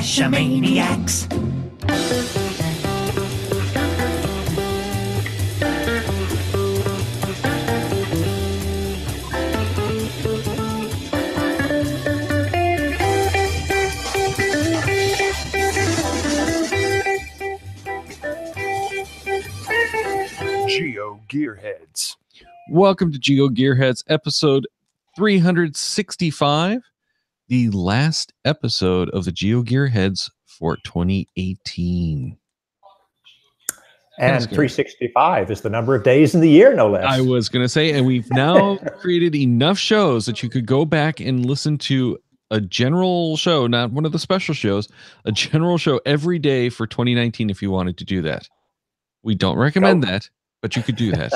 Geocachomaniacs. GeoGearHeads. Welcome to GeoGearHeads episode 365, the last episode of the GeoGearHeads for 2018. And 365 is the number of days in the year, no less. I was going to say, and we've now created enough shows that you could go back and listen to a general show, not one of the special shows, a general show every day for 2019 if you wanted to do that. We don't recommend that, but you could do that.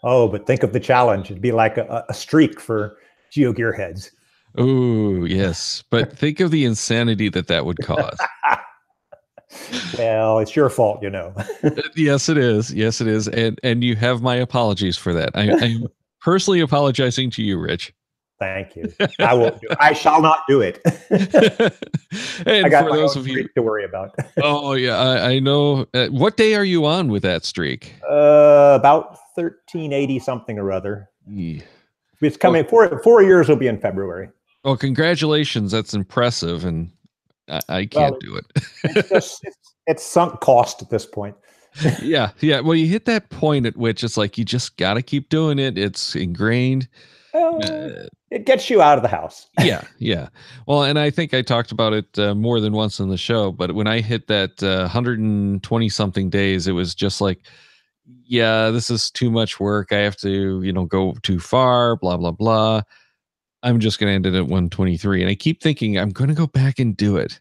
Oh, but think of the challenge. It'd be like a streak for GeoGearHeads. Oh, yes. But think of the insanity that would cause. Well, it's your fault, you know. Yes, it is. Yes, it is. And you have my apologies for that. I'm personally apologizing to you, Rich. Thank you. I won't do it. I shall not do it. And I got for my those own of you streak to worry about. Oh, yeah, I know. What day are you on with that streak? About 1380 something or other. Yeah. It's coming. 4 years will be in February. Well, congratulations. That's impressive. And I can't do it. It's sunk cost at this point. Yeah. Well, you hit that point at which it's like you just got to keep doing it. It's ingrained. It gets you out of the house. Yeah. Well, and I think I talked about it more than once in the show, but when I hit that 120 something days, it was just like, yeah, this is too much work. I have to, go too far, blah, blah, blah. I'm just going to end it at 123. And I keep thinking I'm going to go back and do it,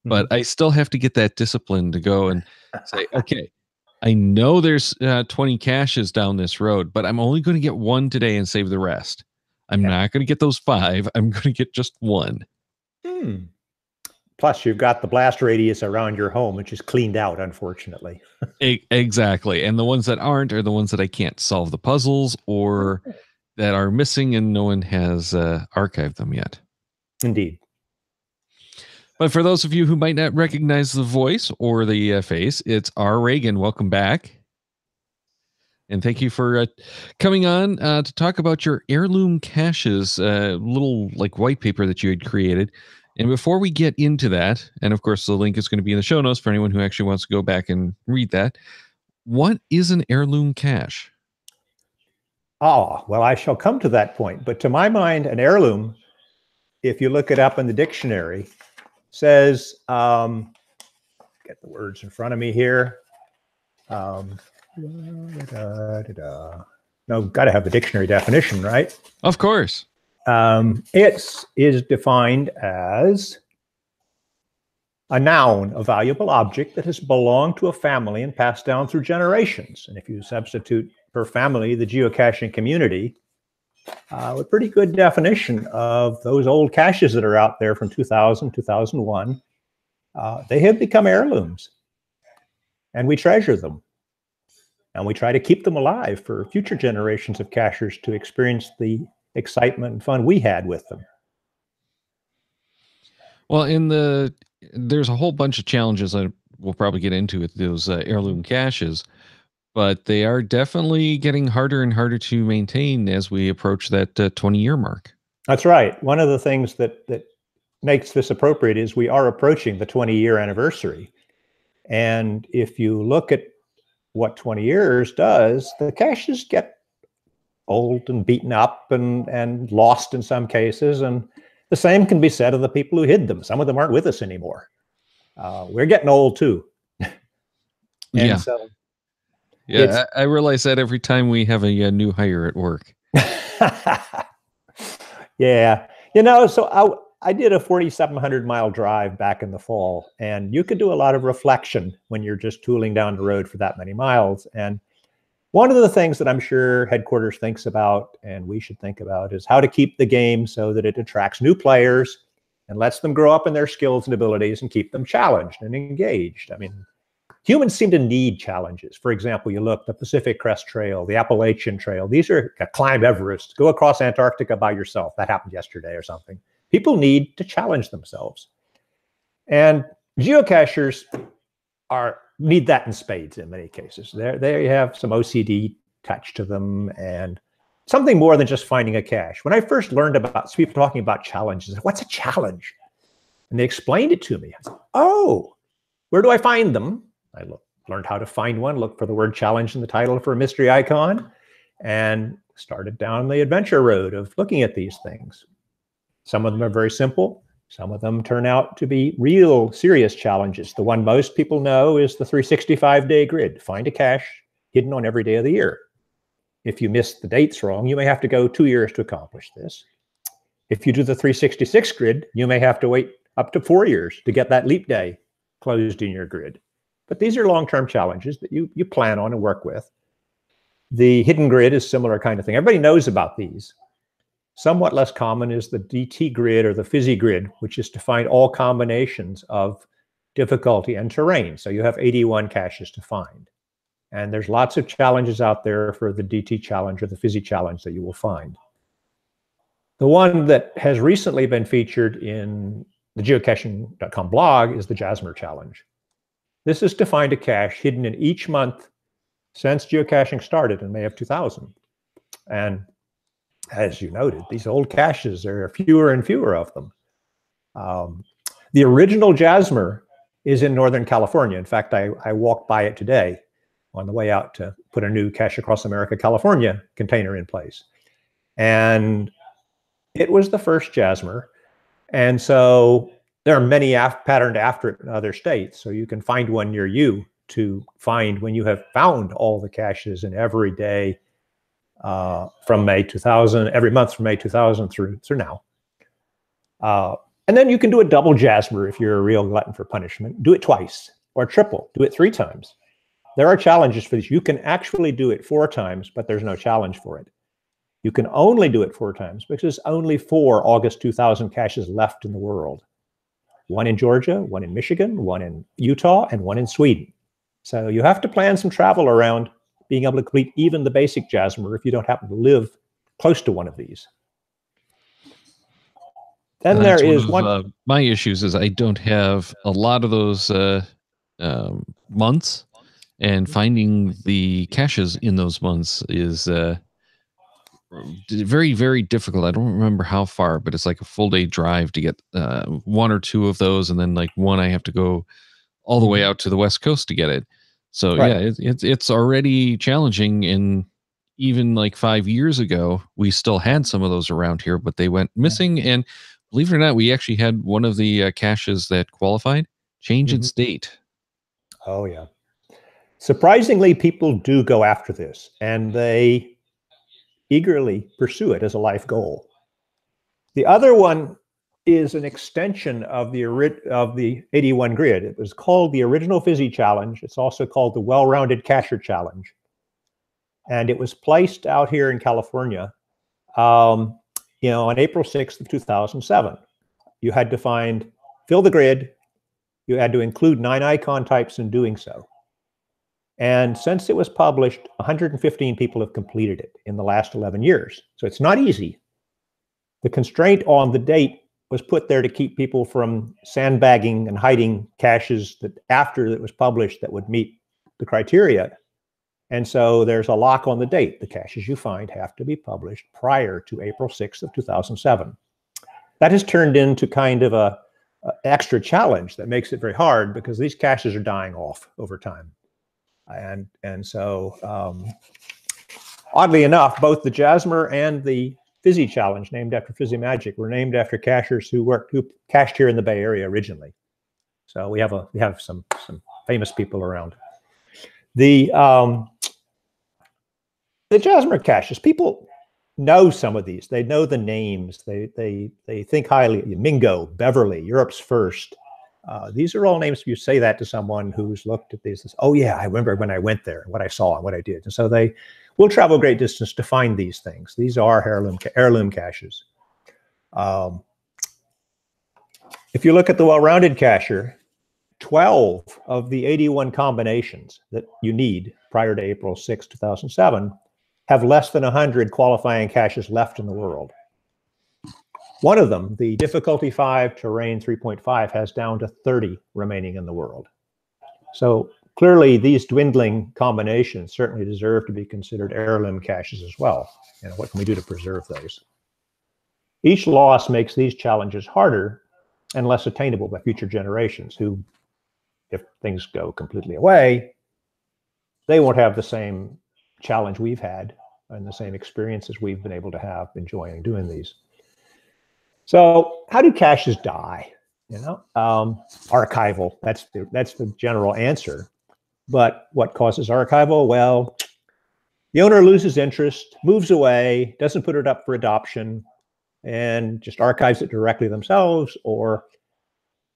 but I still have to get that discipline to go and say, okay, I know there's 20 caches down this road, but I'm only going to get one today and save the rest. I'm not going to get those 5. I'm going to get just 1. Plus, you've got the blast radius around your home, which is cleaned out, unfortunately. Exactly. And the ones that aren't are the ones that I can't solve the puzzles or that are missing and no one has archived them yet. Indeed. But for those of you who might not recognize the voice or the face, it's rragan. Welcome back. And thank you for coming on to talk about your Heirloom caches, little like white paper that you had created. And before we get into that, and of course the link is going to be in the show notes for anyone who actually wants to go back and read that, what is an heirloom cache? Oh, well, I shall come to that point. But to my mind, an heirloom, if you look it up in the dictionary, says, get the words in front of me here. No, got to have the dictionary definition, right? Of course. It is defined as a noun, a valuable object that has belonged to a family and passed down through generations. And if you substitute per family the geocaching community, a pretty good definition of those old caches that are out there from 2000, 2001, they have become heirlooms. And we treasure them. And we try to keep them alive for future generations of cachers to experience the excitement and fun we had with them. Well, there's a whole bunch of challenges that we'll probably get into with those heirloom caches, but they are definitely getting harder and harder to maintain as we approach that 20-year mark. That's right. One of the things that makes this appropriate is we are approaching the 20-year anniversary. And if you look at what 20 years does, the caches get old and beaten up and lost in some cases. And the same can be said of the people who hid them. Some of them aren't with us anymore. We're getting old too. Yeah. So I realize that every time we have a new hire at work. Yeah. So I did a 4,700 mile drive back in the fall, and you could do a lot of reflection when you're just tooling down the road for that many miles. And one of the things that I'm sure headquarters thinks about, and we should think about, is how to keep the game so that it attracts new players and lets them grow up in their skills and abilities and keep them challenged and engaged. I mean, humans seem to need challenges. For example, you look, the Pacific Crest Trail, the Appalachian Trail, these are climb Everest, go across Antarctica by yourself. That happened yesterday or something. People need to challenge themselves. And geocachers need that in spades in many cases. They have some OCD touch to them and something more than just finding a cache. When I first learned about people talking about challenges, what's a challenge? And they explained it to me. I said, oh, where do I find them? I learned how to find one, looked for the word challenge in the title for a mystery icon, and started down the adventure road of looking at these things. Some of them are very simple. Some of them turn out to be real serious challenges. The one most people know is the 365-day grid. Find a cache hidden on every day of the year. If you miss the dates wrong, you may have to go 2 years to accomplish this. If you do the 366 grid, you may have to wait up to 4 years to get that leap day closed in your grid. But these are long-term challenges that you plan on and work with. The hidden grid is similar kind of thing. Everybody knows about these. Somewhat less common is the DT grid or the fizzy grid, which is to find all combinations of difficulty and terrain. So you have 81 caches to find. And there's lots of challenges out there for the DT challenge or the fizzy challenge that you will find. The one that has recently been featured in the geocaching.com blog is the Jasmer challenge. This is to find a cache hidden in each month since geocaching started in May of 2000. And as you noted, these old caches, there are fewer and fewer of them. The original Jasmer is in Northern California. In fact, I walked by it today on the way out to put a new Cache Across America, California container in place. And it was the first Jasmer. And so there are many patterned after it in other states. So you can find one near you to find when you have found all the caches in every day from May 2000, every month from May 2000 through now. And then you can do a double Jasmer if you're a real glutton for punishment. Do it twice, or triple, do it 3 times. There are challenges for this. You can actually do it 4 times, but there's no challenge for it. You can only do it 4 times because there's only 4 August 2000 caches left in the world. 1 in Georgia, 1 in Michigan, 1 in Utah, and 1 in Sweden. So you have to plan some travel around being able to complete even the basic Jasmer if you don't happen to live close to one of these. Then there is one. My issues is I don't have a lot of those months, and finding the caches in those months is very, very difficult. I don't remember how far, but it's like a full day drive to get 1 or 2 of those, and then like one I have to go all the way out to the West Coast to get it. So right. Yeah, it's already challenging. And even like 5 years ago, we still had some of those around here, but they went missing. And believe it or not, we actually had one of the caches that qualified change its date. Oh yeah. Surprisingly, people do go after this, and they eagerly pursue it as a life goal. The other one is an extension of the 81 grid. It was called the Original Fizzy Challenge. It's also called the Well-Rounded Cacher Challenge. And it was placed out here in California, on April 6th of 2007. You had to fill the grid. You had to include 9 icon types in doing so. And since it was published, 115 people have completed it in the last 11 years. So it's not easy. The constraint on the date was put there to keep people from sandbagging and hiding caches that after it was published that would meet the criteria. And so there's a lock on the date. The caches you find have to be published prior to April 6th of 2007. That has turned into kind of a extra challenge that makes it very hard because these caches are dying off over time. And so oddly enough, both the Jasmer and the Fizzy Challenge, named after Fizzy Magic, were named after cachers who cached here in the Bay Area originally. So we have some famous people around. The Jasmer caches, people know some of these. They know the names. They think highly. Mingo, Beverly, Europe's First. These are all names. You say that to someone who's looked at these. Oh yeah, I remember when I went there, what I saw and what I did. And so they will travel great distance to find these things. These are heirloom caches. If you look at the well-rounded cacher, 12 of the 81 combinations that you need prior to April 6, 2007 have less than 100 qualifying caches left in the world. One of them, the difficulty 5, terrain 3.5, has down to 30 remaining in the world. So clearly these dwindling combinations certainly deserve to be considered heirloom caches as well. And what can we do to preserve those? Each loss makes these challenges harder and less attainable by future generations who, if things go completely away, they won't have the same challenge we've had and the same experiences we've been able to have enjoying doing these. So how do caches die? Archival, that's the general answer. But what causes archival? Well, the owner loses interest, moves away, doesn't put it up for adoption, and just archives it directly themselves, or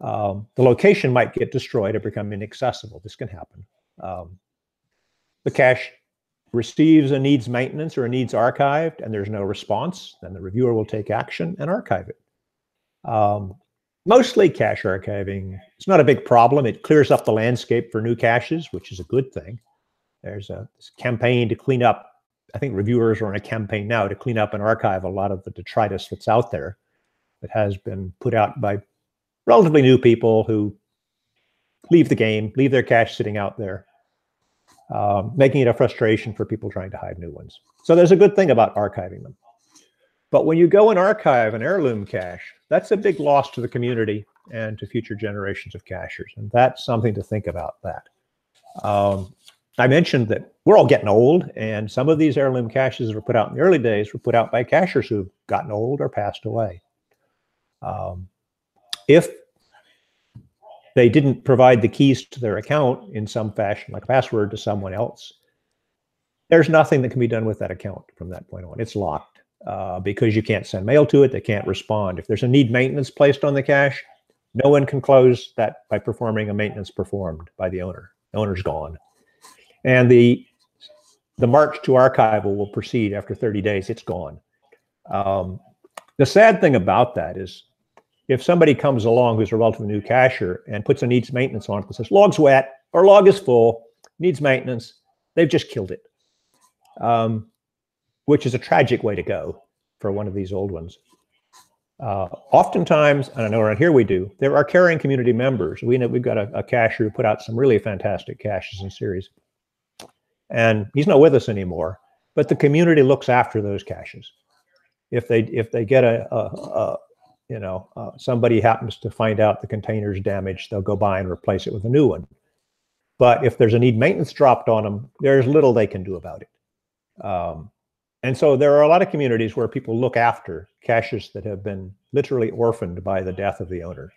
the location might get destroyed or become inaccessible. This can happen. The cache receives a needs maintenance or a needs archived, and there's no response, then the reviewer will take action and archive it. Mostly cache archiving, it's not a big problem. It clears up the landscape for new caches, which is a good thing. There's a campaign to clean up. I think reviewers are on a campaign now to clean up and archive a lot of the detritus that's out there that has been put out by relatively new people who leave the game, leave their cache sitting out there, making it a frustration for people trying to hide new ones. So there's a good thing about archiving them. But when you go and archive an heirloom cache, that's a big loss to the community and to future generations of cachers. And that's something to think about that. I mentioned that we're all getting old, and some of these heirloom caches that were put out in the early days were put out by cachers who've gotten old or passed away. If they didn't provide the keys to their account in some fashion, like a password to someone else, there's nothing that can be done with that account from that point on. It's locked. Because you can't send mail to it, they can't respond. If there's a need maintenance placed on the cache, no one can close that by performing a maintenance performed by the owner. The owner's gone. And the march to archival will proceed after 30 days. It's gone. The sad thing about that is if somebody comes along who's a relatively new cacher and puts a needs maintenance on it that says log's wet or log is full, needs maintenance, they've just killed it. Which is a tragic way to go for one of these old ones. Oftentimes, and I know around here we do, there are caring community members. We know we've got a cacher who put out some really fantastic caches in series. And he's not with us anymore, but the community looks after those caches. If they get somebody happens to find out the container's damaged, they'll go by and replace it with a new one. But if there's a need maintenance dropped on them, there's little they can do about it. And so there are a lot of communities where people look after caches that have been literally orphaned by the death of the owner.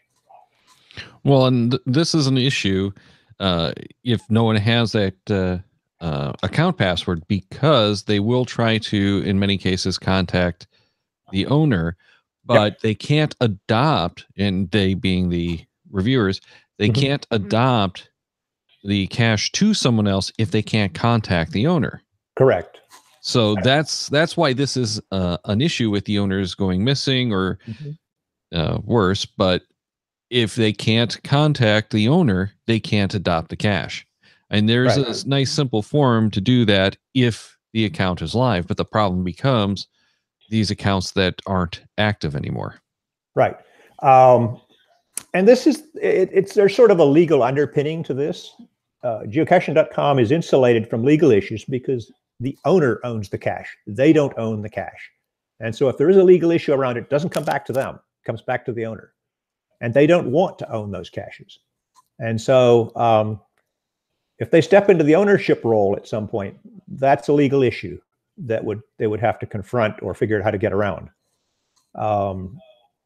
Well, and this is an issue if no one has that account password, because they will try to, in many cases, contact the owner, but they can't adopt, and they being the reviewers, they can't adopt the cache to someone else if they can't contact the owner. Correct. So that's why this is an issue with the owners going missing or worse. But if they can't contact the owner, they can't adopt the cache. And there's a nice simple form to do that if the account is live. But the problem becomes these accounts that aren't active anymore. Right. And this is, there's sort of a legal underpinning to this. Geocaching.com is insulated from legal issues because the owner owns the cache. They don't own the cache. And so if there is a legal issue around it, it doesn't come back to them. It comes back to the owner. And they don't want to own those caches. And so if they step into the ownership role at some point, that's a legal issue that they would have to confront or figure out how to get around. And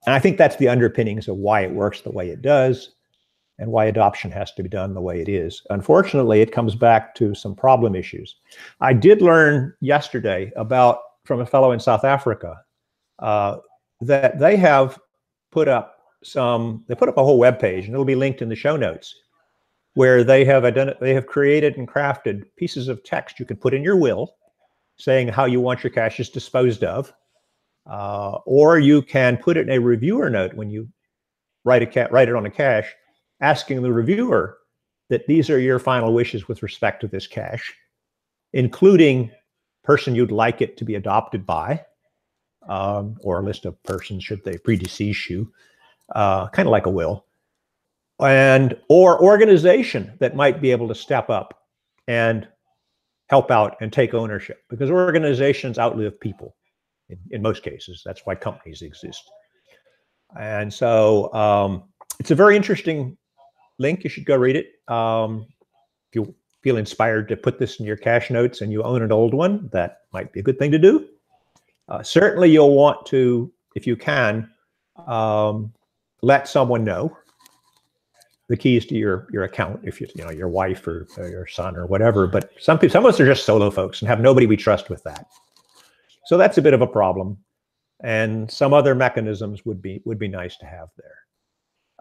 I think that's the underpinnings of why it works the way it does and why adoption has to be done the way it is. Unfortunately, it comes back to some problem issues. I did learn yesterday from a fellow in South Africa that they have put up a whole web page, and it'll be linked in the show notes, where they have created and crafted pieces of text you can put in your will saying how you want your caches disposed of, or you can put it in a reviewer note when you write it on a cache, asking the reviewer that these are your final wishes with respect to this cache, including person you'd like it to be adopted by, or a list of persons should they predecease you, kind of like a will, or organization that might be able to step up and help out and take ownership, because organizations outlive people in most cases. That's why companies exist. And so it's a very interesting link. You should go read it. If you feel inspired to put this in your cache notes and you own an old one, that might be a good thing to do. Certainly you'll want to, if you can, let someone know the keys to your account, if you know, your wife or your son or whatever. But some of us are just solo folks and have nobody we trust with that. So that's a bit of a problem. And some other mechanisms would be nice to have there.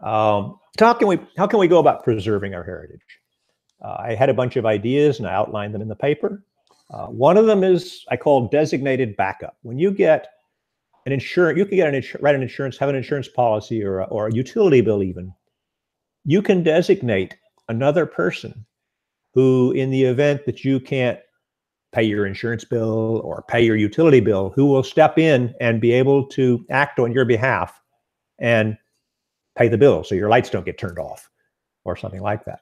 So how can we go about preserving our heritage? I had a bunch of ideas and I outlined them in the paper. One of them is I call designated backup. When you get an insurance, you can get write an insurance, have an insurance policy or a utility bill even. You can designate another person who, in the event that you can't pay your insurance bill or pay your utility bill, who will step in and be able to act on your behalf and pay the bill so your lights don't get turned off or something like that.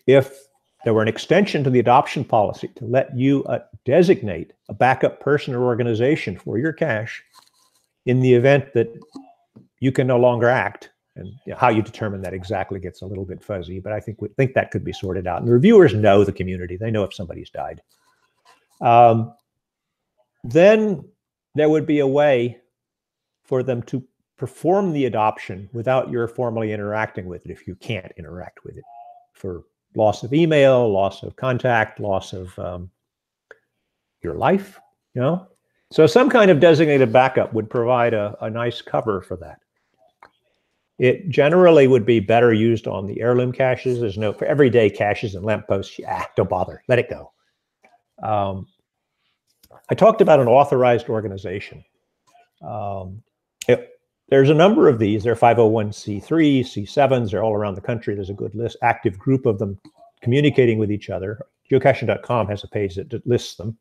If there were an extension to the adoption policy to let you designate a backup person or organization for your cache in the event that you can no longer act, and you know, how you determine that exactly gets a little bit fuzzy, but I think that could be sorted out. And the reviewers know the community. They know if somebody's died. Then there would be a way for them to perform the adoption without your formally interacting with it if you can't interact with it, for loss of email, loss of contact, loss of your life, you know? So some kind of designated backup would provide a nice cover for that. It generally would be better used on the heirloom caches. There's no, for everyday caches and lampposts, don't bother, let it go. I talked about an authorized organization. There's a number of these. There are 501c3s, C7s, they're all around the country. There's a good list, active group of them communicating with each other. Geocaching.com has a page that lists them.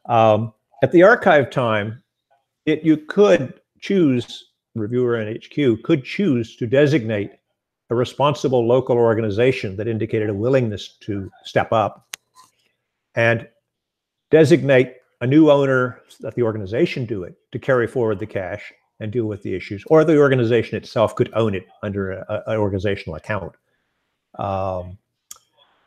At the archive time, you could choose, reviewer and HQ could choose to designate a responsible local organization that indicated a willingness to step up and designate a new owner, let the organization do it, to carry forward the cache and deal with the issues, or the organization itself could own it under an organizational account.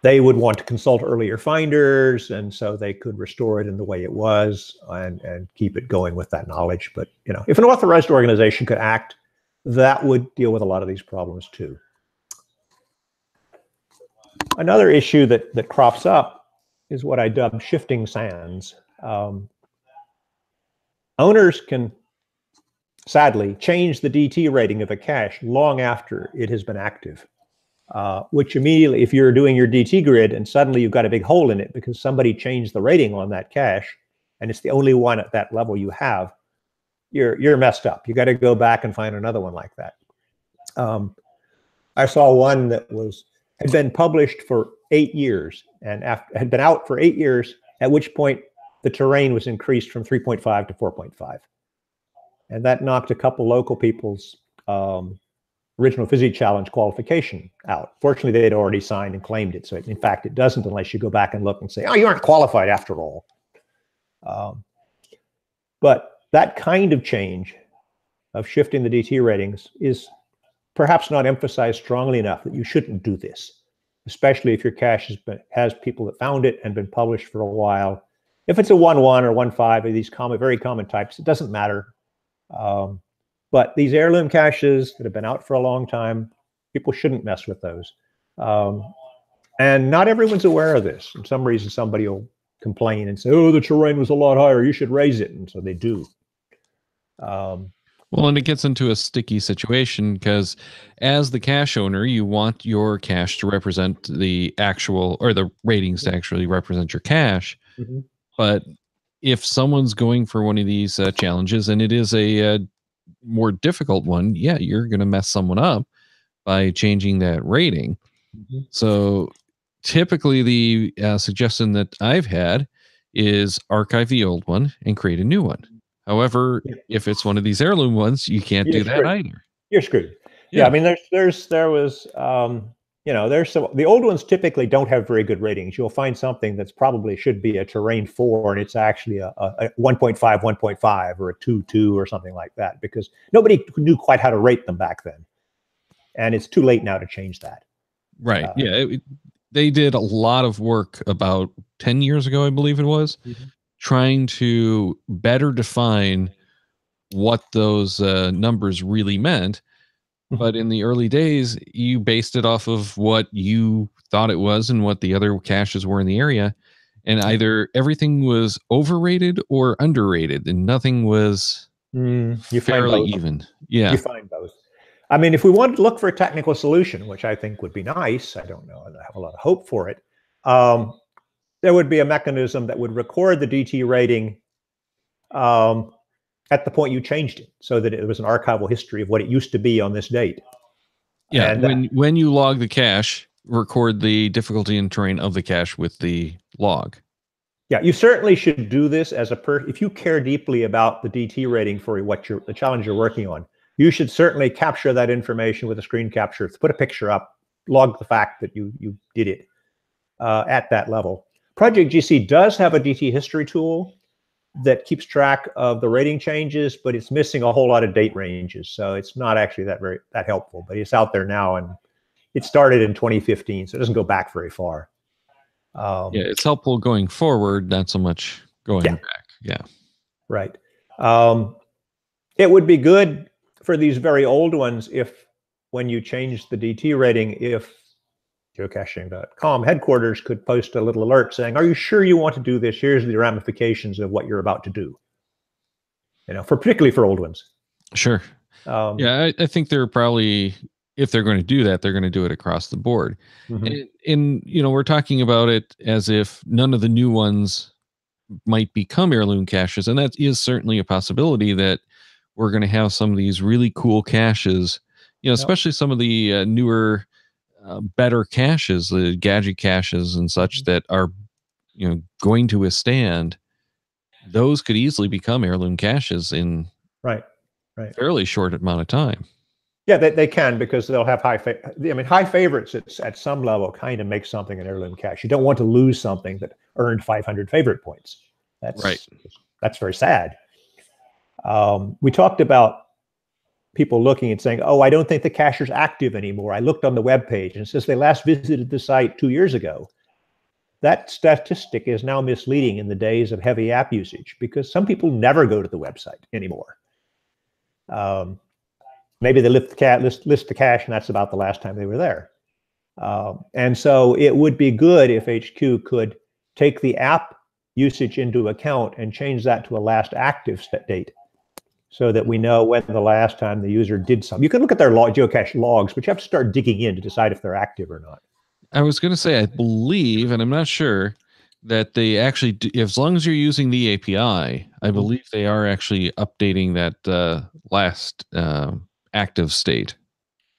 They would want to consult earlier finders, and so they could restore it in the way it was and keep it going with that knowledge. But you know, if an authorized organization could act, that would deal with a lot of these problems too. Another issue that crops up is what I dub shifting sands. Owners can sadly change the DT rating of a cache long after it has been active. Which immediately, if you're doing your DT grid and suddenly you've got a big hole in it because somebody changed the rating on that cache and it's the only one at that level you have, you're messed up. You got to go back and find another one like that. I saw one that had been published for 8 years and had been out for 8 years, at which point the terrain was increased from 3.5 to 4.5. And that knocked a couple local people's original Fizzy Challenge qualification out. Fortunately, they had already signed and claimed it. So in fact, it doesn't unless you go back and look and say, oh, you aren't qualified after all. But that kind of change of shifting the DT ratings is perhaps not emphasized strongly enough that you shouldn't do this, especially if your cache has people that found it and been published for a while. If it's a 1.1 or 1.5 of these very common types, it doesn't matter. But these heirloom caches that have been out for a long time, people shouldn't mess with those. And not everyone's aware of this. For some reason, somebody will complain and say, oh, the terrain was a lot higher, you should raise it. And so they do. Well, and it gets into a sticky situation because as the cache owner, you want your cache to represent the actual, or the ratings to actually represent your cache. Mm-hmm. But if someone's going for one of these challenges and it is a more difficult one, yeah, you're going to mess someone up by changing that rating. Mm-hmm. So typically the suggestion that I've had is archive the old one and create a new one. However, Yeah. if it's one of these heirloom ones, you can't You're do that screwed. either. You're screwed. Yeah, I Yeah. mean, there was, there's some, the old ones typically don't have very good ratings. You'll find something that's probably should be a terrain 4, and it's actually a 1.5, 1.5, or a 2.2 or something like that, because nobody knew quite how to rate them back then. And it's too late now to change that. Right. Yeah. They did a lot of work about 10 years ago, I believe it was, trying to better define what those numbers really meant. But in the early days, you based it off of what you thought it was and what the other caches were in the area. And either everything was overrated or underrated, and nothing was You find fairly both. even. You Yeah. find both. I mean, if we wanted to look for a technical solution, which I think would be nice, I don't know, I have a lot of hope for it. There would be a mechanism that would record the DT rating at the point you changed it, so that it was an archival history of what it used to be on this date. Yeah. And When you log the cache, record the difficulty and terrain of the cache with the log. yeah, you certainly should do this as if you care deeply about the DT rating for the challenge you're working on. You should certainly capture that information with a screen capture, put a picture up, log the fact that you did it at that level. Project GC does have a DT history tool that keeps track of the rating changes, but it's missing a whole lot of date ranges, so it's not actually that helpful. But it's out there now, and it started in 2015, so it doesn't go back very far. Yeah, it's helpful going forward, not so much going back. Yeah. Right. It would be good for these very old ones if, when you change the DT rating, if geocaching.com headquarters could post a little alert saying, "Are you sure you want to do this? Here's the ramifications of what you're about to do." Particularly for old ones. Sure. Yeah, I think they're probably, if they're going to do that, they're going to do it across the board. And we're talking about it as if none of the new ones might become heirloom caches, and that is certainly a possibility, that we're going to have some of these really cool caches, especially some of the newer, better caches, the gadget caches and such, that are, going to withstand. Those could easily become heirloom caches in fairly short amount of time. Yeah, they can, because they'll have high favorites at some level kind of make something an heirloom cache. You don't want to lose something that earned 500 favorite points. That's very sad. We talked about people looking and saying, "Oh, I don't think the cache is active anymore. I looked on the web page and it says they last visited the site 2 years ago." That statistic is now misleading in the days of heavy app usage, because some people never go to the website anymore. Maybe they list the cache, and that's about the last time they were there. And so it would be good if HQ could take the app usage into account and change that to a last active date, so that we know when the last time the user did something. You can look at their geocache logs, but you have to start digging in to decide if they're active or not. I was going to say, I believe, and I'm not sure, that they actually do, as long as you're using the API, I believe they are actually updating that last active state.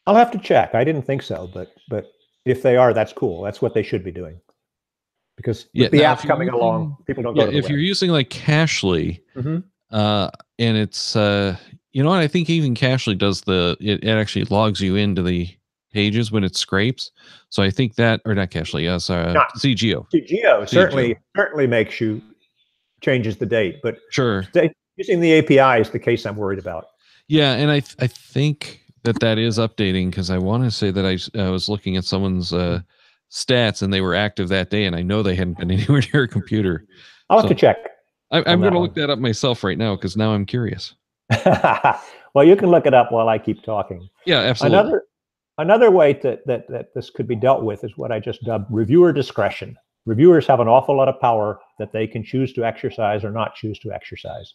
I'll have to check. I didn't think so, but if they are, that's cool. That's what they should be doing. Because with the app coming along, people don't go to the web. If you're using like Cachely, and it's you know what, I think even Cachely does it actually logs you into the pages when it scrapes. So I think that, or not Cachely, CGeo. CGeo certainly makes you, changes the date, but sure, using the API is the case I'm worried about. Yeah, and I think that is updating, because I want to say that I was looking at someone's stats and they were active that day, and I know they hadn't been anywhere near a computer. I'll have to check. I'm going to look that up myself right now, because now I'm curious. Well, you can look it up while I keep talking. Yeah, absolutely. Another way that this could be dealt with is what I just dubbed reviewer discretion. Reviewers have an awful lot of power that they can choose to exercise or not choose to exercise.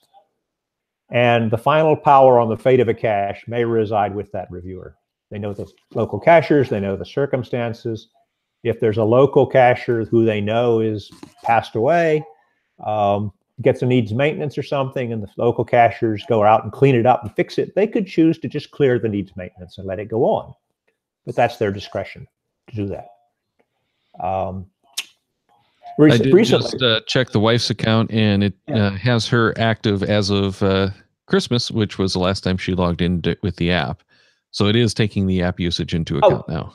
And the final power on the fate of a cache may reside with that reviewer. They know the local cachers, they know the circumstances. If there's a local cacher who they know is passed away, gets a needs maintenance or something, and the local cachers go out and clean it up and fix it, they could choose to just clear the needs maintenance and let it go on. But that's their discretion to do that. I did Recently. just check the wife's account, and it has her active as of Christmas, which was the last time she logged in with the app. So it is taking the app usage into account now.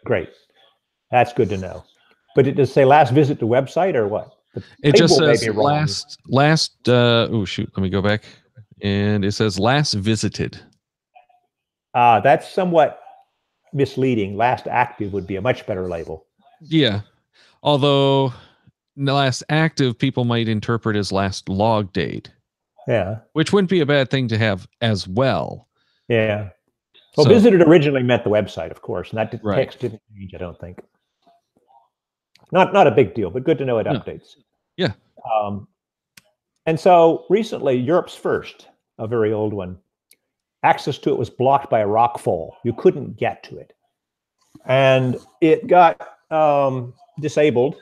Great. That's good to know. But it does say last visit to website or what? It just says last. Oh shoot! Let me go back, and it says last visited. That's somewhat misleading. Last active would be a much better label. Yeah, although last active people might interpret as last log date. Yeah, which wouldn't be a bad thing to have as well. Yeah. Well, so, visited originally meant the website, of course, and that text didn't change, I don't think. Not a big deal, but good to know it updates. Yeah. And so recently, Europe's first, a very old one, access to it was blocked by a rock fall. You couldn't get to it. And it got disabled.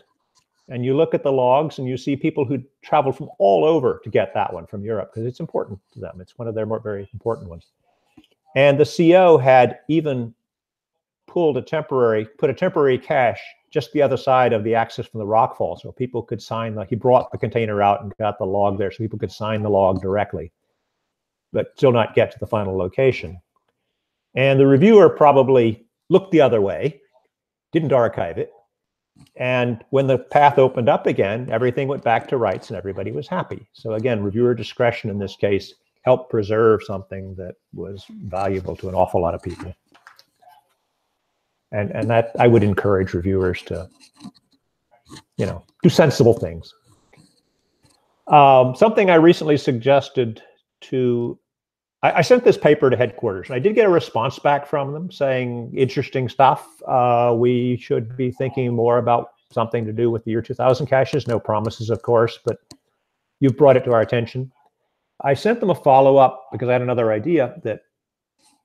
And you look at the logs and you see people who traveled from all over to get that one from Europe because it's important to them. It's one of their very important ones. And the CO had even put a temporary cache just the other side of the access from the rockfall, so people could sign. Like he brought the container out and got the log there, so people could sign the log directly, but still not get to the final location. And the reviewer probably looked the other way, didn't archive it, and when the path opened up again, everything went back to rights and everybody was happy. So again, reviewer discretion in this case helped preserve something that was valuable to an awful lot of people. And that I would encourage reviewers to, do sensible things. Something I recently suggested to, I sent this paper to headquarters, and I did get a response back from them saying, interesting stuff. We should be thinking more about something to do with the year 2000 caches. No promises, of course, but you've brought it to our attention. I sent them a follow-up because I had another idea that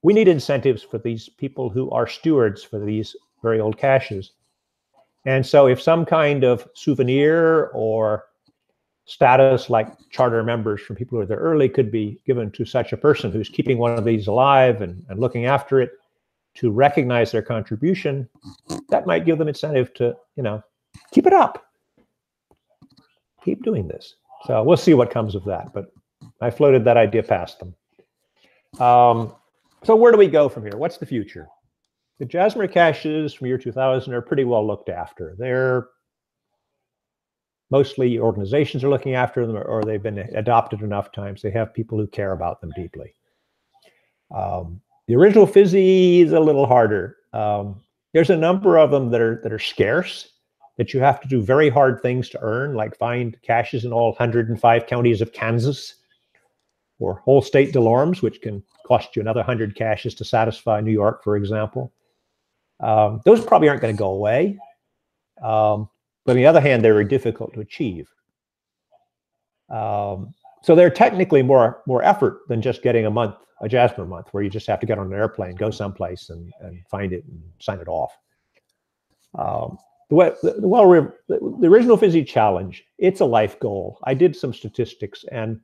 we need incentives for these people who are stewards for these very old caches. And so if some kind of souvenir or status like charter members from people who are there early could be given to such a person who's keeping one of these alive and looking after it to recognize their contribution, that might give them incentive to, keep it up. Keep doing this. So we'll see what comes of that. But I floated that idea past them. So where do we go from here? What's the future? The Jasmer caches from year 2000 are pretty well looked after. They're mostly organizations are looking after them, or they've been adopted enough times. They have people who care about them deeply. The original Fizzy is a little harder. There's a number of them that are scarce, that you have to do very hard things to earn, like find caches in all 105 counties of Kansas, or whole state delormes, which can cost you another 100 caches to satisfy New York, for example. Those probably aren't going to go away. But on the other hand, they're very difficult to achieve. So they're technically more effort than just getting a Jasper month, where you just have to get on an airplane, go someplace and find it and sign it off. The original Fizzy challenge, it's a life goal. I did some statistics, and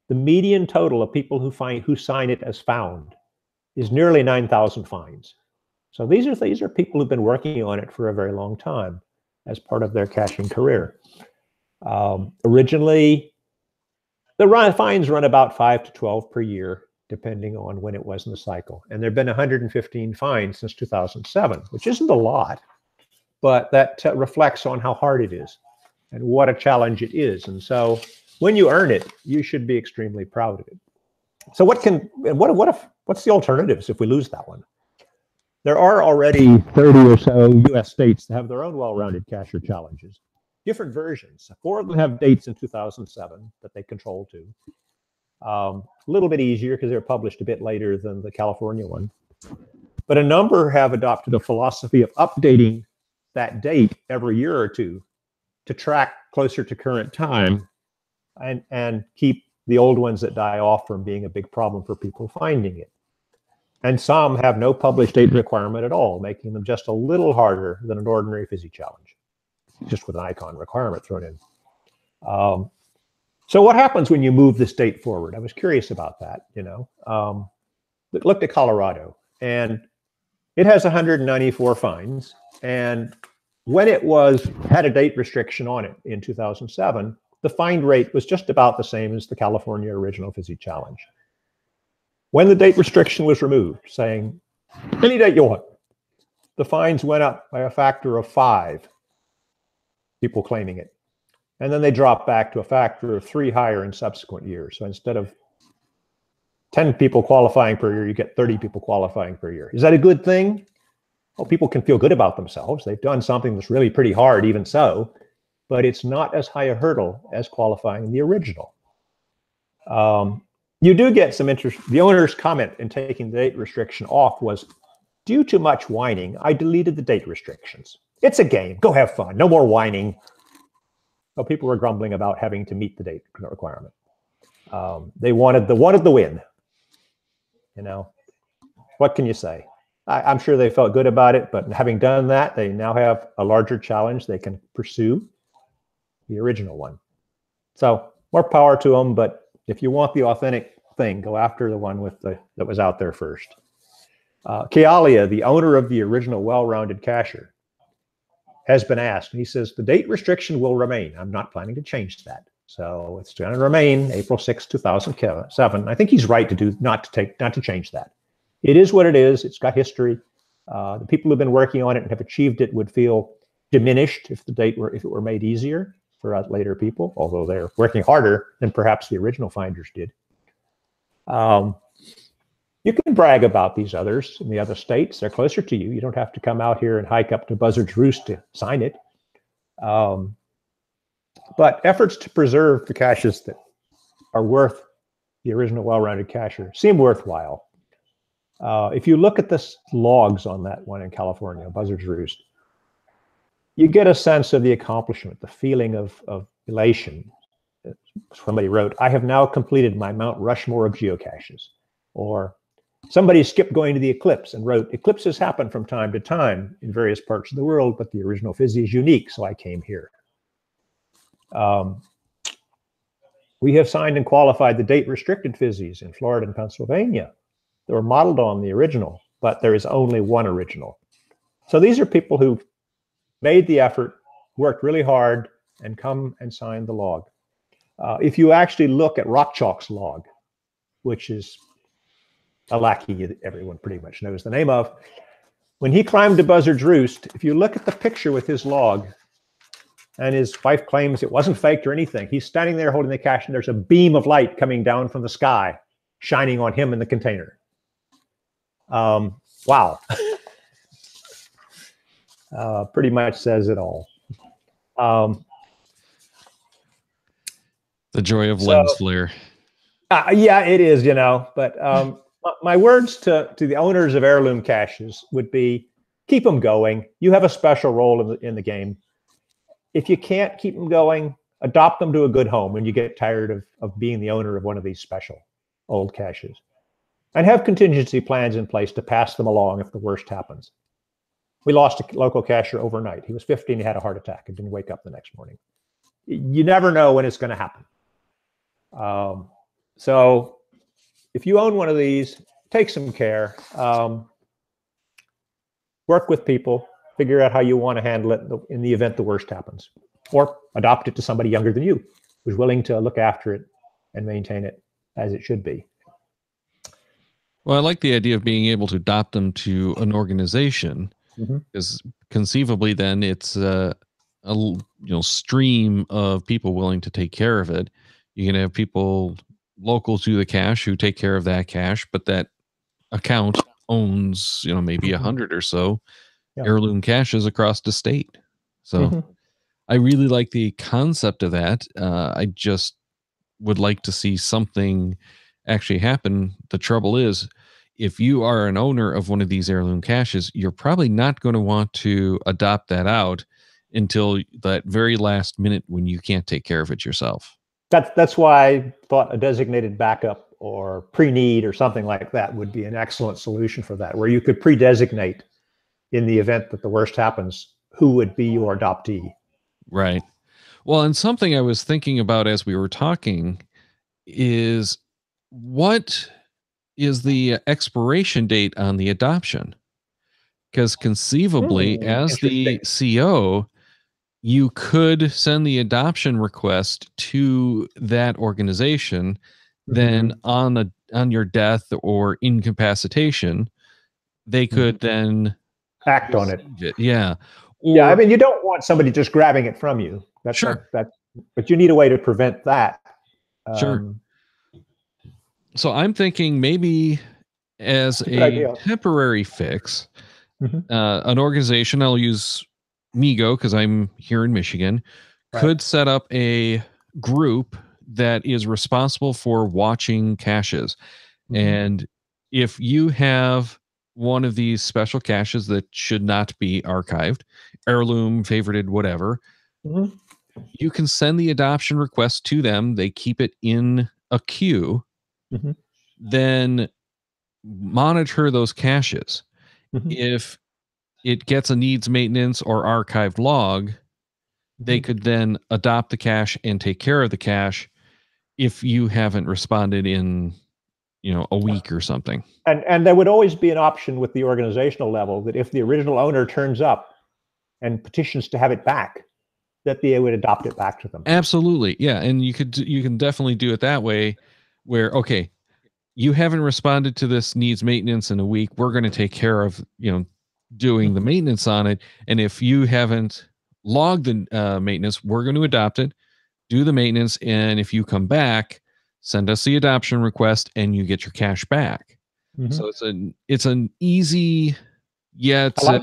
the median total of people who sign it as found is nearly 9,000 finds. So these are people who've been working on it for a very long time as part of their caching career. Originally, the finds run about 5 to 12 per year, depending on when it was in the cycle. And there have been 115 finds since 2007, which isn't a lot, but that reflects on how hard it is and what a challenge it is. And so when you earn it, you should be extremely proud of it. So what's the alternatives if we lose that one? There are already 30 or so US states that have their own well-rounded cacher challenges, different versions. 4 of them have dates in 2007 that they control to. A little bit easier because they're published a bit later than the California one. But a number have adopted a philosophy of updating that date every year or two to track closer to current time and keep the old ones that die off from being a big problem for people finding it. And some have no published date requirement at all, making them just a little harder than an ordinary Fizzy challenge, just with an icon requirement thrown in. So what happens when you move this date forward? I was curious about that, Looked at Colorado, and it has 194 finds, and when it had a date restriction on it in 2007, the find rate was just about the same as the California Original Fizzy Challenge. When the date restriction was removed, saying any date you want, the fines went up by a factor of 5, people claiming it. And then they dropped back to a factor of 3 higher in subsequent years. So instead of 10 people qualifying per year, you get 30 people qualifying per year. Is that a good thing? Well, people can feel good about themselves. They've done something that's really pretty hard, even so, but it's not as high a hurdle as qualifying the original. You do get some interest. The owner's comment in taking the date restriction off was, due to much whining, I deleted the date restrictions. It's a game. Go have fun. No more whining. So people were grumbling about having to meet the date requirement. They wanted the win. You know, what can you say? I'm sure they felt good about it, but having done that, they now have a larger challenge they can pursue, the original one. So more power to them, but if you want the authentic thing, go after the one with that was out there first. Kealia, the owner of the original well-rounded cacher, has been asked, and he says, the date restriction will remain. I'm not planning to change that. So it's going to remain April 6, 2007. I think he's right to not to change that. It is what it is. It's got history. The people who've been working on it and have achieved it would feel diminished if it were made easier for later people, although they're working harder than perhaps the original finders did. You can brag about these others in the other states. They're closer to you. You don't have to come out here and hike up to Buzzard's Roost to sign it. But efforts to preserve the caches that are worth the original well-rounded cacher seem worthwhile. If you look at the logs on that one in California, Buzzard's Roost, you get a sense of the accomplishment, the feeling of elation. Somebody wrote, I have now completed my Mount Rushmore of geocaches. Or somebody skipped going to the eclipse and wrote, eclipses happen from time to time in various parts of the world, but the original Fizzy is unique, so I came here. We have signed and qualified the date-restricted Fizzies in Florida and Pennsylvania. They were modeled on the original, but there is only one original. So these are people who made the effort, worked really hard, and come and signed the log. If you actually look at Rock Chalk's log, which is a lackey that everyone pretty much knows the name of, when he climbed to Buzzard's Roost, if you look at the picture with his log, and his wife claims it wasn't faked or anything, he's standing there holding the cache, and there's a beam of light coming down from the sky, shining on him in the container. Wow. Pretty much says it all. The joy of lens flare. Yeah, it is, you know, but my words to the owners of heirloom caches would be, keep them going. You have a special role in the game. If you can't keep them going, adopt them to a good home when you get tired of being the owner of one of these special old caches. And have contingency plans in place to pass them along if the worst happens. We lost a local cacher overnight. He was 50 and he had a heart attack and didn't wake up the next morning. You never know when it's going to happen. So if you own one of these, take some care. Work with people. Figure out how you want to handle it in the event the worst happens. Or adopt it to somebody younger than you who's willing to look after it and maintain it as it should be. Well, I like the idea of being able to adopt them to an organization, because conceivably then it's a stream of people willing to take care of it. You can have people local to the cache who take care of that cache, but that account owns maybe 100 or so heirloom caches across the state. So I really like the concept of that. I just would like to see something actually happen. The trouble is, if you are an owner of one of these heirloom caches, you're probably not going to want to adopt that out until that very last minute when you can't take care of it yourself. That's why I thought a designated backup or pre-need or something like that would be an excellent solution for that, where you could pre-designate in the event that the worst happens, who would be your adoptee. Right. Well, and something I was thinking about as we were talking is, what is the expiration date on the adoption? because conceivably, as the Interesting. CO, you could send the adoption request to that organization. Then Mhm. on your death or incapacitation, they could then Act on it. receive it. Yeah. Yeah, I Or mean, you don't want somebody just grabbing it from you. sure, But you need a way to prevent that. sure. Um, So I'm thinking maybe as it's a good a idea. temporary fix, Mhm. an organization, I'll use Migo because I'm here in Michigan, Right. could set up a group that is responsible for watching caches. Mhm. And if you have one of these special caches that should not be archived, heirloom, favorited, whatever, Mhm. you can send the adoption request to them. They keep it in a queue, Mhm. then monitor those caches. Mhm. If it gets a needs maintenance or archived log, they Mhm. could then adopt the cache and take care of the cache if you haven't responded in, a week or something. And there would always be an option with the organizational level that if the original owner turns up and petitions to have it back, that they would adopt it back to them. Absolutely. Yeah, and you can definitely do it that way where okay, you haven't responded to this needs maintenance in a week. We're going to take care of, doing the Mhm. maintenance on it. And if you haven't logged the maintenance, we're going to adopt it, do the maintenance, and if you come back, send us the adoption request, and you get your cash back. Mhm. So it's an easy I yet like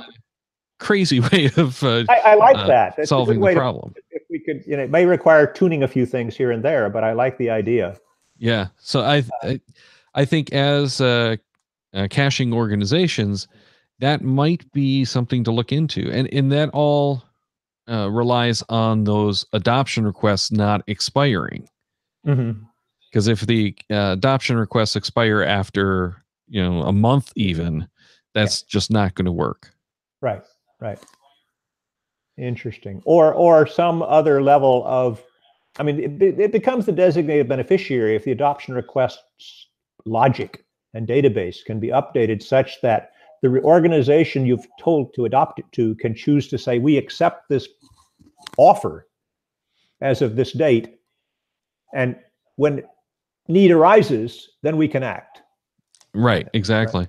crazy way of I like that. It's a good solving the way to, problem. if we could, it may require tuning a few things here and there, but I like the idea. Yeah. So I think as caching organizations, that might be something to look into, and that all relies on those adoption requests not expiring. Mhm. Because if the adoption requests expire after a month, even Yeah. that's just not going to work. Right. Right. Interesting. Or some other level of, I mean, it becomes the designated beneficiary if the adoption request's logic and database can be updated such that the organization you've told to adopt it to can choose to say, we accept this offer as of this date. And when need arises, then we can act on Right. it. Right. Exactly.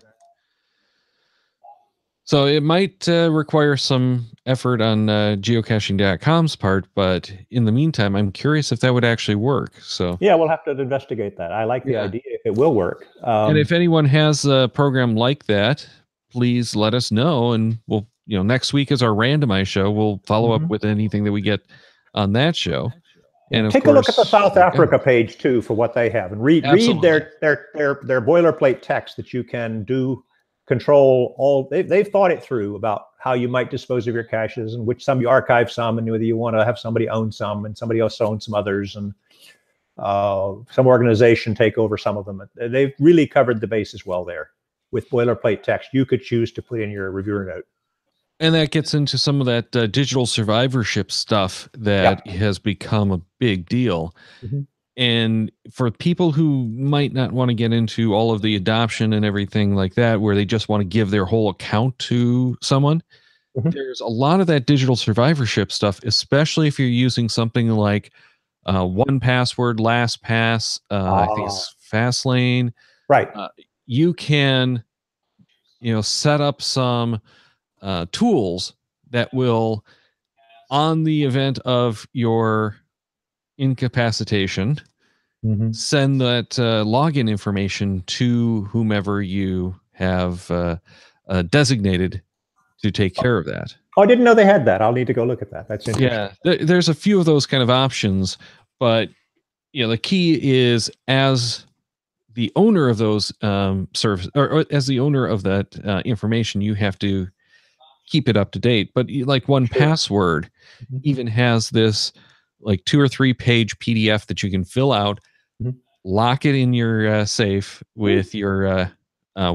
So it might require some effort on geocaching.com's part, but in the meantime, I'm curious if that would actually work. So Yeah, we'll have to investigate that. I like the yeah. idea if it will work. And if anyone has a program like that, please let us know. And we'll, next week is our randomized show. We'll follow up Mhm. with anything that we get on that show. Yeah, And of take a look at the course, South yeah, Africa page too for what they have, and read absolutely. their boilerplate text that you can do control all. They've thought it through about how you might dispose of your caches and which some you archive some and whether you want to have somebody own some and somebody else own some others and some organization take over some of them. They've really covered the bases well there with boilerplate text. You could choose to put in your reviewer note. And that gets into some of that digital survivorship stuff Yeah. that has become a big deal. Mhm. And for people who might not want to get into all of the adoption and everything like that, where they just want to give their whole account to someone, Mhm. there's a lot of that digital survivorship stuff, especially if you're using something like one password, LastPass, I think Ah, it's Fastlane. right. Uh, you can, set up some tools that will, on the event of your incapacitation, Mhm. send that login information to whomever you have designated to take care of that. Oh, I didn't know they had that. I'll need to go look at that. That's interesting. Yeah, there's a few of those kind of options, but the key is as the owner of those service or as the owner of that information, you have to keep it up to date. But like one Sure. password Mhm. even has this like 2 or 3 page PDF that you can fill out, Mhm. lock it in your safe with your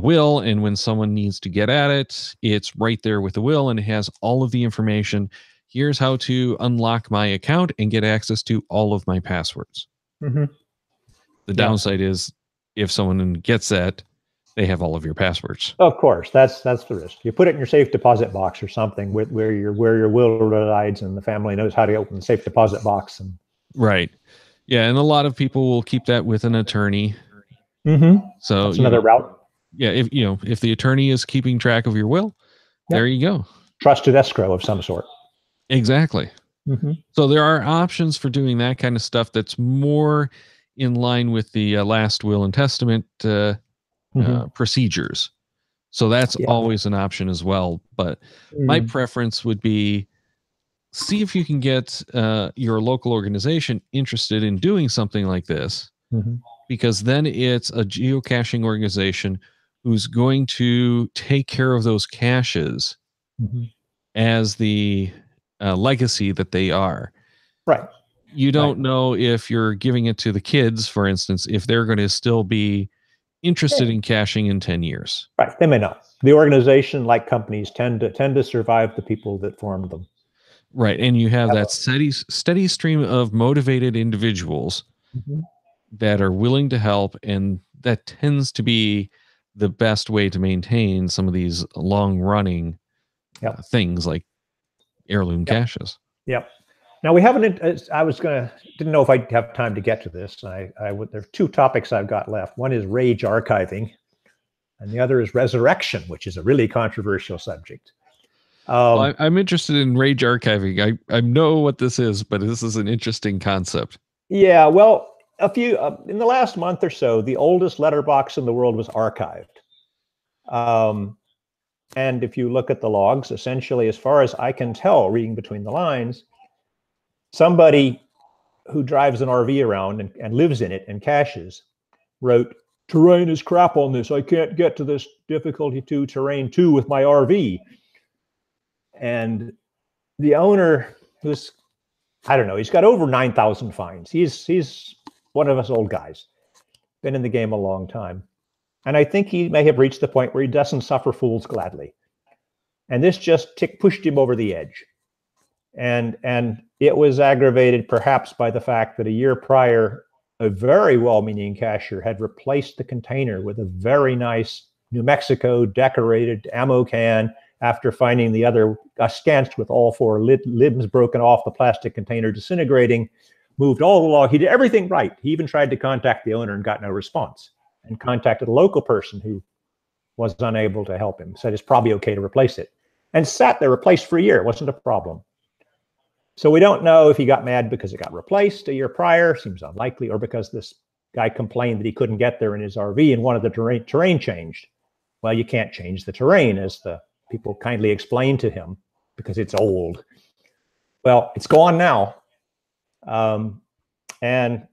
will, and when someone needs to get at it, it's right there with the will, and it has all of the information. Here's how to unlock my account and get access to all of my passwords. Mhm. The Yeah. downside is if someone gets that, they have all of your passwords. Of course, that's the risk. You put it in your safe deposit box or something where your will resides, and the family knows how to open the safe deposit box. And Right. Yeah, and a lot of people will keep that with an attorney. So, that's another route. yeah, if the attorney is keeping track of your will, there you go. Trusted escrow of some sort. Exactly. So there are options for doing that kind of stuff that's more in line with the last will and testament procedures. So that's always an option as well. But my preference would be see if you can get your local organization interested in doing something like this, because then it's a geocaching organization who's going to take care of those caches as the legacy that they are. Right. You don't know if you're giving it to the kids, for instance, if they're going to still be interested in caching in 10 years. Right. They may not. The organization, like companies, tend to survive the people that formed them. Right. And you have that steady stream of motivated individuals that are willing to help. And that tends to be the best way to maintain some of these long running things like heirloom caches. Yep. Now we haven't, didn't know if I'd have time to get to this. There's two topics I've got left. One is rage archiving, and the other is resurrection, which is a really controversial subject. Well, I'm interested in rage archiving. I know what this is, but this is an interesting concept. Yeah, well, in the last month or so, the oldest letterbox in the world was archived. And if you look at the logs, essentially, as far as I can tell, reading between the lines, somebody who drives an RV around and lives in it and caches wrote, "Terrain is crap on this. I can't get to this difficulty 2, terrain 2 with my RV." And the owner, who's, I don't know, he's got over 9,000 finds. He's one of us old guys, been in the game a long time. And I think he may have reached the point where he doesn't suffer fools gladly. And this just pushed him over the edge. And it was aggravated perhaps by the fact that a year prior, a very well-meaning cacher had replaced the container with a very nice New Mexico decorated ammo can after finding the other askanced with all 4 limbs broken off, the plastic container disintegrating, moved all the log. He did everything right. He even tried to contact the owner and got no response, and contacted a local person who was unable to help him, said it's probably okay to replace it, and sat there replaced for a year. It wasn't a problem. So we don't know if he got mad because it got replaced a year prior, seems unlikely, or because this guy complained that he couldn't get there in his RV and wanted the terrain changed. Well, you can't change the terrain, as the people kindly explained to him, because it's old. Well, it's gone now. And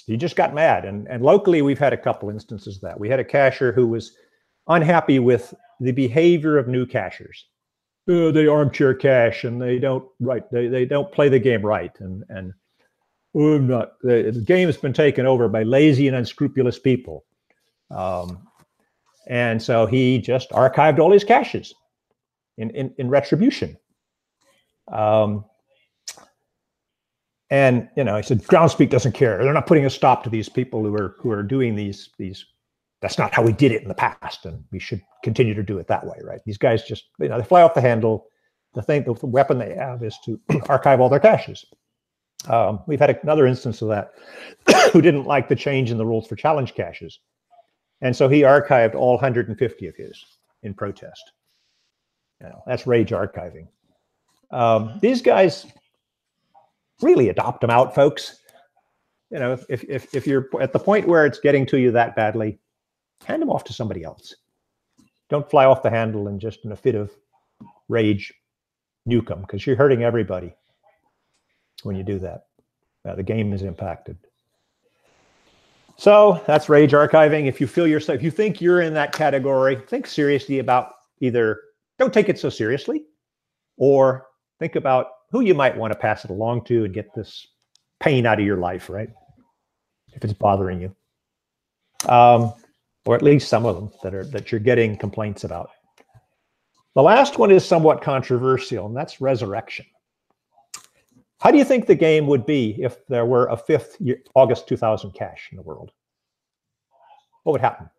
he just got mad. And locally, we've had a couple instances of that. We had a cacher who was unhappy with the behavior of new cachers. They armchair cache, and they don't play the game right. And the game has been taken over by lazy and unscrupulous people. And so he just archived all his caches in retribution. And he said, Groundspeak doesn't care. They're not putting a stop to these people who are doing these. That's not how we did it in the past, and we should continue to do it that way, right? These guys just, they fly off the handle. The weapon they have is to archive all their caches. We've had another instance of that who didn't like the change in the rules for challenge caches. And so he archived all 150 of his in protest. That's rage archiving. These guys, really adopt them out, folks. If you're at the point where it's getting to you that badly, hand them off to somebody else. Don't fly off the handle and just in a fit of rage nuke them, because you're hurting everybody when you do that. The game is impacted. So that's rage archiving. If you think you're in that category, think seriously about either don't take it so seriously, or think about who you might want to pass it along to and get this pain out of your life, right? If it's bothering you. Or at least some of them that you're getting complaints about. The last one is somewhat controversial, and that's resurrection. How do you think the game would be if there were a 5th August 2000 cache in the world? What would happen?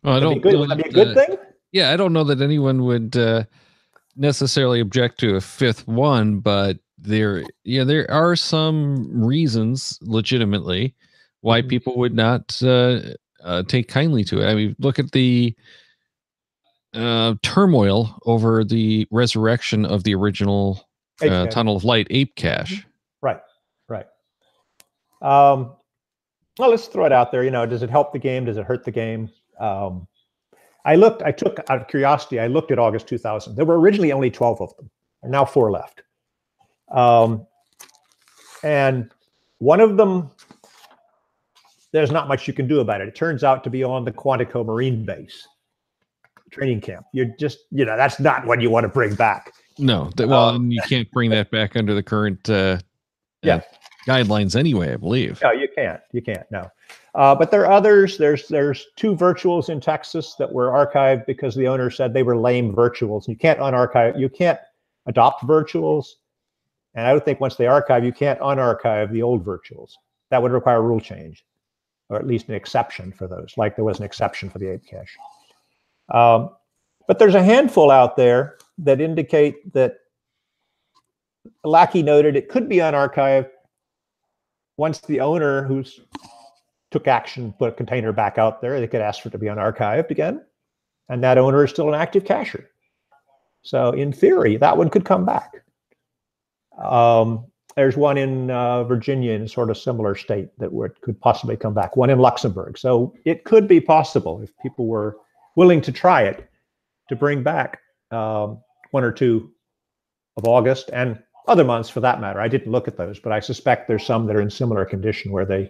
Well, I don't know Would that be a that, good thing? yeah, I don't know that anyone would necessarily object to a fifth one, but there are some reasons legitimately why Mhm. people would not take kindly to it. I mean, look at the turmoil over the resurrection of the original Ape cache. Tunnel of Light ape Mhm. cache. Right, right. Um, well, let's throw it out there. Does it help the game? Does it hurt the game? Um, I took out of curiosity, I looked at August 2000. There were originally only 12 of them. There are now 4 left. And one of them, there's not much you can do about it. It turns out to be on the Quantico Marine Base training camp. You're just, that's not what you want to bring back. No, well, and you can't bring that back under the current Yeah. guidelines anyway, I believe. No, you can't. You can't. No. But there are others. There's 2 virtuals in Texas that were archived because the owner said they were lame virtuals. You can't unarchive. You can't adopt virtuals. And I would think once they archive, you can't unarchive the old virtuals. That would require a rule change, or at least an exception for those, like there was an exception for the ape cache. But there's a handful out there that indicate that Lackey noted it could be unarchived once the owner who's took action, put a container back out there, they could ask for it to be unarchived again. And that owner is still an active cacher. So in theory, that one could come back. There's one in Virginia in a sort of similar state that could possibly come back, one in Luxembourg. So it could be possible if people were willing to try it to bring back 1 or 2 of August and other months for that matter. I didn't look at those, but I suspect there's some that are in similar condition where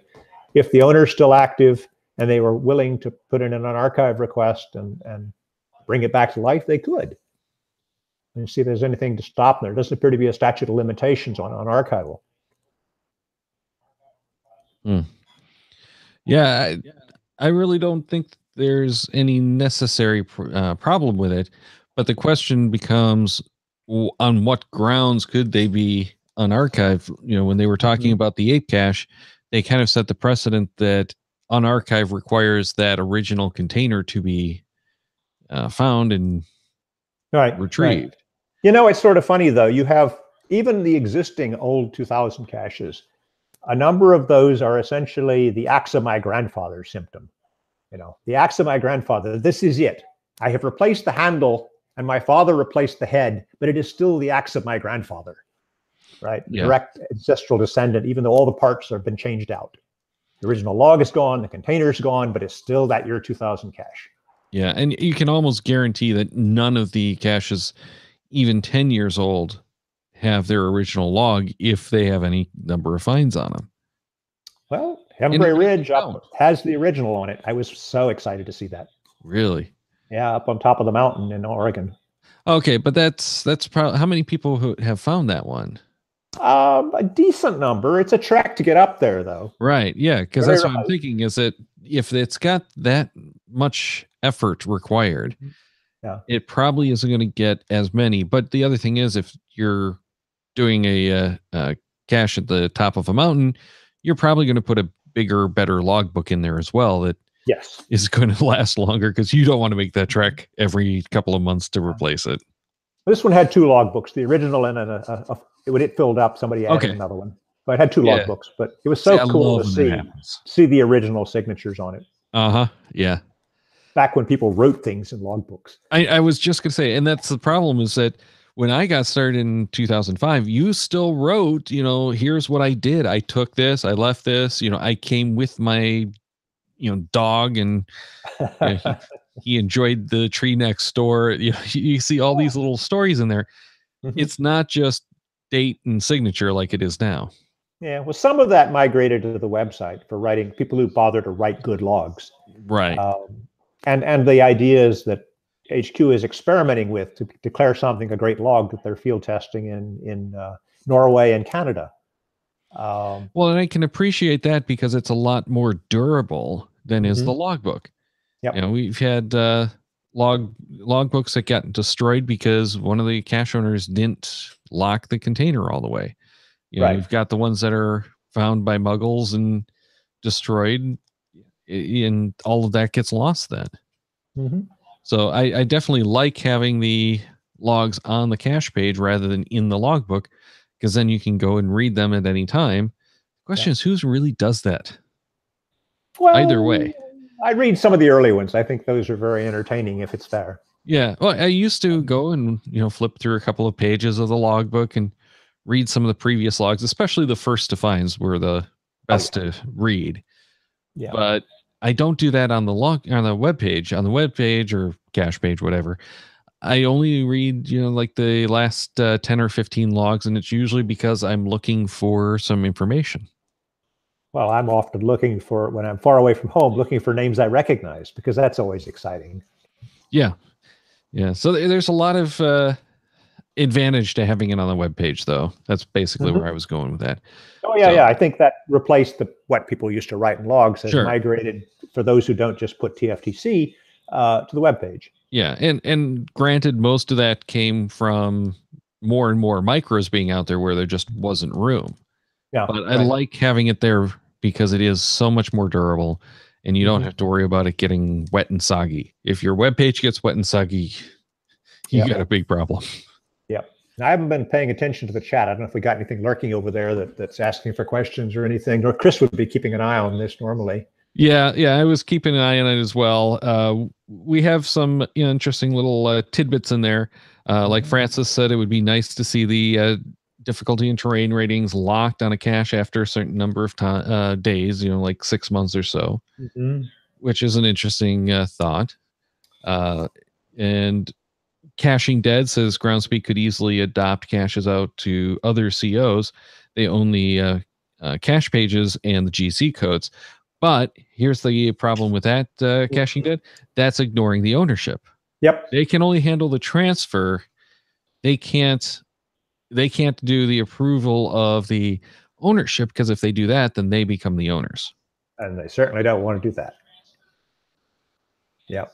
if the owner is still active and they were willing to put in an archive request and bring it back to life, they could. And see if there's anything to stop them. There doesn't appear to be a statute of limitations on archival. Yeah, I really don't think there's any necessary problem with it. But the question becomes, on what grounds could they be unarchived? When they were talking about the ape cache, they kind of set the precedent that unarchive requires that original container to be found and retrieved. Right. It's sort of funny, though. You have even the existing old 2000 caches. A number of those are essentially the axe of my grandfather symptom. The axe of my grandfather. This is it. I have replaced the handle and my father replaced the head, but it is still the axe of my grandfather. Right? Yeah. Direct ancestral descendant, even though all the parts have been changed out. The original log is gone, the container is gone, but it's still that year 2000 cache. Yeah, and you can almost guarantee that none of the caches, even 10 years old, have their original log if they have any number of finds on them. Well, Hembury Ridge has the original on it. I was so excited to see that. Really? Yeah, up on top of the mountain in Oregon. Okay, but that's probably how many people who have found that one? A decent number. It's a trek to get up there, though. Right. Yeah, because that's what I'm thinking. Is that if it's got that much effort required, it probably isn't going to get as many. But the other thing is, if you're doing a cache at the top of a mountain, you're probably going to put a bigger, better logbook in there as well. That is going to last longer because you don't want to make that trek every couple of months to replace it. This one had 2 logbooks, the original and when it filled up, somebody added another one. But it had 2 logbooks, but it was so cool to see the original signatures on it. Yeah. Back when people wrote things in logbooks. I was just going to say, and that's the problem is that when I got started in 2005, you still wrote, here's what I did. I took this, I left this, I came with my, dog and he enjoyed the tree next door. You see all these little stories in there. Mm-hmm. It's not just date and signature like it is now. Yeah, well, some of that migrated to the website for writing people who bother to write good logs. Right. And the idea is that HQ is experimenting with to declare something a great log that they're field testing in Norway and Canada. Well, and I can appreciate that because it's a lot more durable than is the logbook. Yep. We've had logbooks that got destroyed because one of the cache owners didn't lock the container all the way. You've got the ones that are found by muggles and destroyed, and all of that gets lost then. Mhm. So I definitely like having the logs on the cache page rather than in the logbook, because then you can go and read them at any time. The Yeah. question is, who really does that? Either Well, way. I read some of the early ones. I think those are very entertaining if it's there. Yeah. Well, I used to go and, flip through a couple of pages of the logbook and read some of the previous logs, especially the first to finds were the Oh best yeah. to read. Yeah. But I don't do that on the web page, or cache page, whatever. I only read, like the last 10 or 15 logs, and it's usually because I'm looking for some information. Well, I'm often looking for, when I'm far away from home, looking for names I recognize, because that's always exciting. Yeah. Yeah. So there's a lot of advantage to having it on the web page, though. That's basically Mhm. where I was going with that. Oh yeah, So, yeah. I think that replaced what people used to write in logs, has sure. migrated, for those who don't just put TFTC, to the web page. Yeah. And granted, most of that came from more and more micros being out there where there just wasn't room. Yeah, But I right. like having it there because it is so much more durable and you don't Mhm. have to worry about it getting wet and soggy. If your web page gets wet and soggy, you Yeah, got a big problem. yeah. I haven't been paying attention to the chat. I don't know if we got anything lurking over there that's asking for questions or anything. Or Chris would be keeping an eye on this normally. Yeah, yeah, I was keeping an eye on it as well. We have some interesting little tidbits in there. Like Mhm. Francis said, it would be nice to see the difficulty and terrain ratings locked on a cache after a certain number of days, like 6 months or so, Mhm. which is an interesting thought. Uh, and Caching Dead says Groundspeak could easily adopt caches out to other COs. They own the cache pages and the GC codes. But here's the problem with that Caching Dead. That's ignoring the ownership. Yep. They can only handle the transfer. They can't. They can't do the approval of the ownership, because if they do that, then they become the owners. And they certainly don't want to do that. Yep.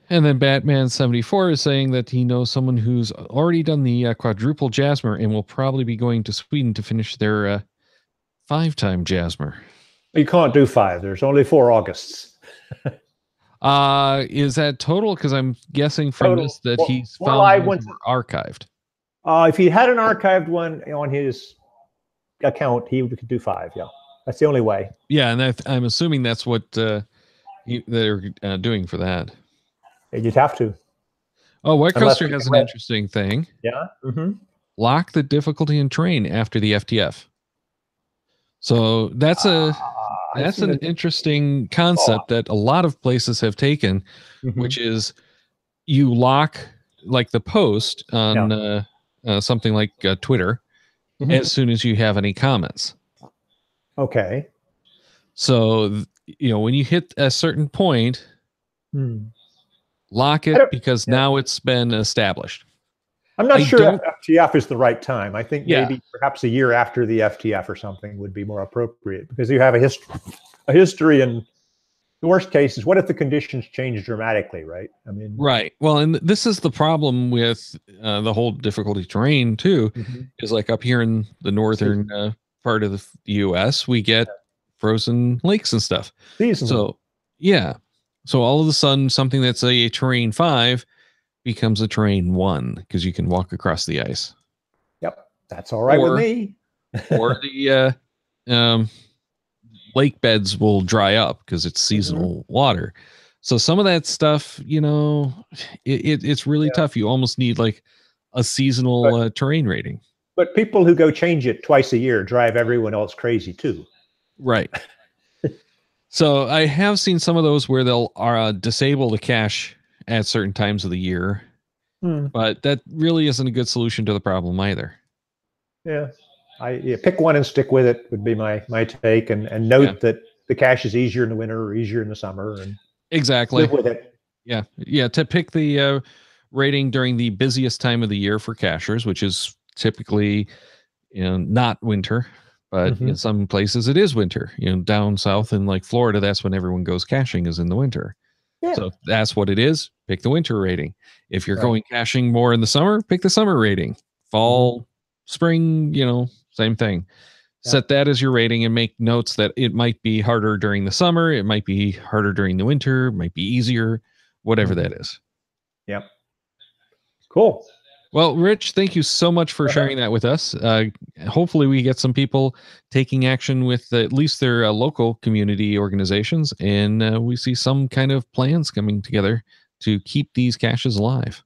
And then Batman 74 is saying that he knows someone who's already done the quadruple Jasmer and will probably be going to Sweden to finish their 5-time Jasmer. You can't do 5. There's only 4 Augusts. Is that total? Because I'm guessing from Total. this that he's Four found live ones ones. that were archived. If he had an archived one on his account, he could do 5. Yeah. That's the only way. Yeah, and I'm assuming that's what they're doing for that. You'd have to. Oh, White Unless Coaster we has can an interesting thing. Yeah. Mm-hmm. Lock the difficulty in terrain after the FTF. So that's an interesting concept that a lot of places have taken, Mm-hmm. which is you lock like the post on something like Twitter Mm-hmm. as soon as you have any comments. Okay. So when you hit a certain point, lock it, because now it's been established. I'm not sure FTF is the right time. I think maybe perhaps a year after the FTF or something would be more appropriate, because you have a history, and the worst case is, what if the conditions change dramatically, right? I mean, right. Well, and this is the problem with the whole difficulty terrain too, is like up here in the northern part of the US, we get frozen lakes and stuff. Seasonal. So, yeah. So all of a sudden, something that's a terrain 5 becomes a terrain 1 because you can walk across the ice. Yep. That's all right with me. Or the lake beds will dry up because it's seasonal water. So some of that stuff, it's really tough. You almost need like a seasonal terrain rating. But people who go change it twice a year drive everyone else crazy too. Right. So I have seen some of those where they'll disable the cache at certain times of the year, but that really isn't a good solution to the problem either. Yeah. Pick one and stick with it would be my take, and note that the cache is easier in the winter or easier in the summer, and exactly live with it. Yeah. To pick the rating during the busiest time of the year for cachers, which is typically not winter, but in some places it is winter. Down south in like Florida, that's when everyone goes caching, is in the winter. Yeah. So that's what it is. Pick the winter rating. If you're going caching more in the summer, pick the summer rating. Fall, spring, same thing. set that as your rating and make notes that it might be harder during the summer, it might be harder during the winter, might be easier, whatever that is. Yep. Cool. Well, Rich, thank you so much for sharing that with us. Hopefully we get some people taking action with at least their local community organizations, and we see some kind of plans coming together to keep these caches alive.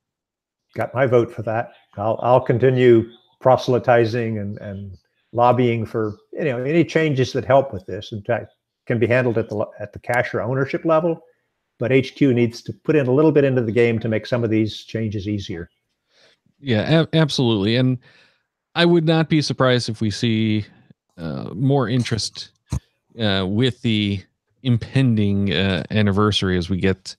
Got my vote for that. I'll continue proselytizing and lobbying for any changes that help with this. In fact, can be handled at the cacher ownership level, but HQ needs to put in a little bit into the game to make some of these changes easier. Yeah, absolutely. And I would not be surprised if we see more interest with the impending anniversary as we get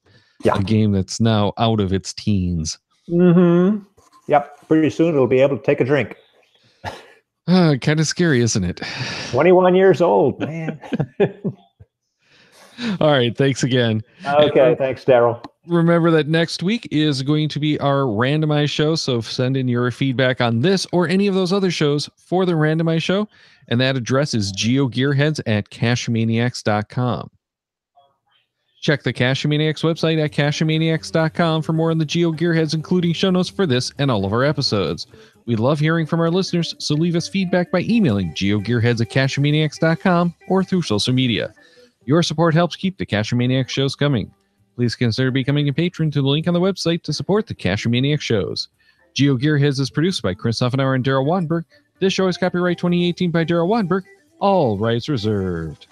a game that's now out of its teens. Mm-hmm. Yep. Pretty soon it'll be able to take a drink. Kind of scary, isn't it? 21 years old, man. All right. Thanks again. Okay. Thanks, Daryl. Remember that next week is going to be our randomized show. So send in your feedback on this or any of those other shows for the randomized show. And that address is GeoGearHeads@CacheManiacs.com. Check the Cache-A-Maniacs website at CacheManiacs.com for more on the GeoGearHeads, including show notes for this and all of our episodes. We love hearing from our listeners, so leave us feedback by emailing GeoGearHeads@CacheManiacs.com or through social media. Your support helps keep the Cache-A-Maniacs shows coming. Please consider becoming a patron to the link on the website to support the Cache-A-Maniacs shows. GeoGearHeads is produced by Chris Hoffenauer and Daryl Waddenberg. This show is copyright 2018 by Daryl Waddenberg. All rights reserved.